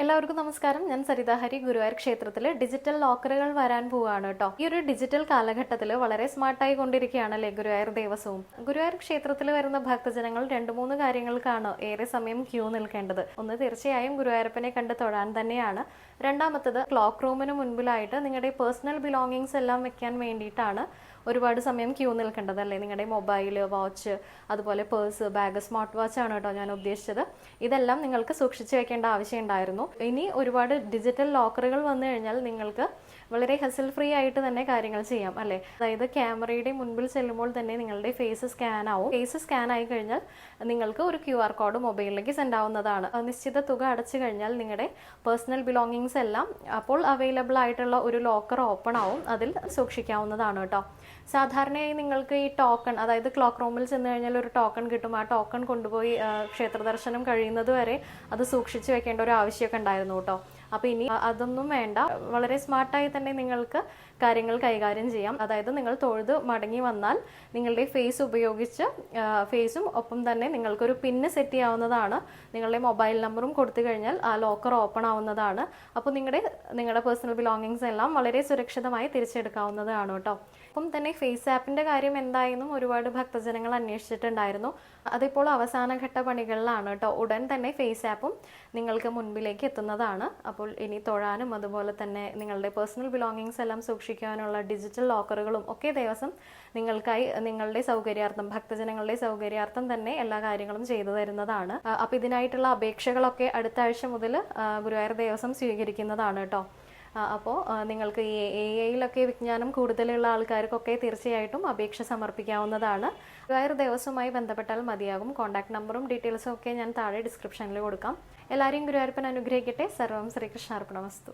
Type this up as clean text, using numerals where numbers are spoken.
എല്ലാവർക്കും നമസ്കാരം. ഞാൻ സരിത ഹരി. ഗുരുവായൂർ ക്ഷേത്രത്തിൽ ഡിജിറ്റൽ ലോക്കറുകൾ വരാൻ പോവുകയാണ് കേട്ടോ. ഈ ഒരു ഡിജിറ്റൽ കാലഘട്ടത്തിൽ വളരെ സ്മാർട്ടായി കൊണ്ടിരിക്കുകയാണല്ലേ ഗുരുവായൂർ ദേവസ്വവും. ഗുരുവായൂർ ക്ഷേത്രത്തിൽ വരുന്ന ഭക്തജനങ്ങൾ 2-3 കാര്യങ്ങൾക്കാണ് ഏറെ സമയം ക്യൂ നിൽക്കേണ്ടത്. ഒന്ന് തീർച്ചയായും ഗുരുവായൂരപ്പനെ കണ്ട് തൊഴാൻ തന്നെയാണ്. രണ്ടാമത്തത് ക്ലോക്ക് റൂമിന് മുൻപിലായിട്ട് നിങ്ങളുടെ പേഴ്സണൽ ബിലോങ്ങിങ്സ് എല്ലാം വെക്കാൻ വേണ്ടിയിട്ടാണ് ഒരുപാട് സമയം ക്യൂ നിൽക്കേണ്ടത് അല്ലേ. നിങ്ങളുടെ മൊബൈൽ, വാച്ച്, അതുപോലെ പേഴ്സ്, ബാഗ്, സ്മാർട്ട് വാച്ച് ആണ് കേട്ടോ ഞാൻ ഉദ്ദേശിച്ചത്. ഇതെല്ലാം നിങ്ങൾക്ക് സൂക്ഷിച്ചു വെക്കേണ്ട ആവശ്യം ഉണ്ടായിരുന്നു. ഇനി ഒരുപാട് ഡിജിറ്റൽ ലോക്കറുകൾ വന്നു കഴിഞ്ഞാൽ നിങ്ങൾക്ക് വളരെ ഹസിൽ ഫ്രീ ആയിട്ട് തന്നെ കാര്യങ്ങൾ ചെയ്യാം അല്ലേ. അതായത് ക്യാമറയുടെ മുൻപിൽ ചെല്ലുമ്പോൾ തന്നെ നിങ്ങളുടെ ഫേസ് സ്കാൻ ആവും. ഫേസ് സ്കാൻ ആയി കഴിഞ്ഞാൽ നിങ്ങൾക്ക് ഒരു QR കോഡ് മൊബൈലിലേക്ക് സെൻഡ് ആവുന്നതാണ്. നിശ്ചിത തുക അടച്ചു കഴിഞ്ഞാൽ നിങ്ങളുടെ പേഴ്സണൽ ബിലോങ്ങിങ്സ് എല്ലാം അപ്പോൾ അവൈലബിൾ ആയിട്ടുള്ള ഒരു ലോക്കർ ഓപ്പൺ ആവും. അതിൽ സൂക്ഷിക്കാവുന്നതാണ് കേട്ടോ. സാധാരണയായി നിങ്ങൾക്ക് ഈ ടോക്കൺ, അതായത് ക്ലോക്ക് റൂമിൽ ചെന്ന് കഴിഞ്ഞാൽ ഒരു ടോക്കൺ കിട്ടും. ആ ടോക്കൺ കൊണ്ടുപോയി ക്ഷേത്ര ദർശനം കഴിയുന്നത് വരെ അത് സൂക്ഷിച്ചു വെക്കേണ്ട ഒരു ആവശ്യമൊക്കെ ഉണ്ടായിരുന്നു കേട്ടോ. അപ്പോൾ ഇനി അതൊന്നും വേണ്ട. വളരെ സ്മാർട്ടായി തന്നെ നിങ്ങൾക്ക് കാര്യങ്ങൾ കൈകാര്യം ചെയ്യാം. അതായത് നിങ്ങൾ തൊഴുത് മടങ്ങി വന്നാൽ നിങ്ങളുടെ ഫേസ് ഉപയോഗിച്ച് ഫേസും ഒപ്പം തന്നെ നിങ്ങൾക്കൊരു പിന്ന് സെറ്റ് ചെയ്യാവുന്നതാണ്. നിങ്ങളുടെ മൊബൈൽ നമ്പറും കൊടുത്തു കഴിഞ്ഞാൽ ആ ലോക്കർ ഓപ്പൺ ആവുന്നതാണ്. അപ്പോൾ നിങ്ങളുടെ പേഴ്സണൽ ബിലോങ്ങിങ്സ് എല്ലാം വളരെ സുരക്ഷിതമായി തിരിച്ചെടുക്കാവുന്നതാണ് കേട്ടോ. ഒപ്പം തന്നെ ഫേസ് ആപ്പിൻ്റെ കാര്യം എന്തായെന്നും ഒരുപാട് ഭക്തജനങ്ങൾ അന്വേഷിച്ചിട്ടുണ്ടായിരുന്നു. അതിപ്പോൾ അവസാനഘട്ട പണികളിലാണ് കേട്ടോ. ഉടൻ തന്നെ ഫേസ് ആപ്പും നിങ്ങൾക്ക് മുൻപിലേക്ക് എത്തുന്നതാണ്. അപ്പോൾ ഇനി തൊഴാനും അതുപോലെ തന്നെ നിങ്ങളുടെ പേഴ്സണൽ ബിലോങ്ങിങ്സ് എല്ലാം സൂക്ഷിക്കാനുള്ള ഡിജിറ്റൽ ലോക്കറുകളും ഒക്കെ ദേവസ്വം നിങ്ങൾക്കായി നിങ്ങളുടെ സൗകര്യാർത്ഥം, ഭക്തജനങ്ങളുടെ സൗകര്യാർത്ഥം തന്നെ എല്ലാ കാര്യങ്ങളും ചെയ്തു തരുന്നതാണ്. അപ്പോൾ ഇതിനായിട്ടുള്ള അപേക്ഷകളൊക്കെ അടുത്ത ആഴ്ച മുതൽ ഗുരുവായൂർ ദേവസ്വം സ്വീകരിക്കുന്നതാണ് കേട്ടോ. അപ്പോൾ നിങ്ങൾക്ക് ഈ AI-യിലൊക്കെ വിജ്ഞാനം കൂടുതലുള്ള ആൾക്കാർക്കൊക്കെ തീർച്ചയായിട്ടും അപേക്ഷ സമർപ്പിക്കാവുന്നതാണ്. ഗുരുവായൂർ ദേവസ്വവുമായി ബന്ധപ്പെട്ടാൽ മതിയാകും. കോൺടാക്ട് നമ്പറും ഡീറ്റെയിൽസും ഒക്കെ ഞാൻ താഴെ ഡിസ്ക്രിപ്ഷനിൽ കൊടുക്കാം. എല്ലാവരെയും ഗുരുവായൂരപ്പൻ അനുഗ്രഹിക്കട്ടെ. സർവം ശ്രീകൃഷ്ണാർപ്പണമസ്തു.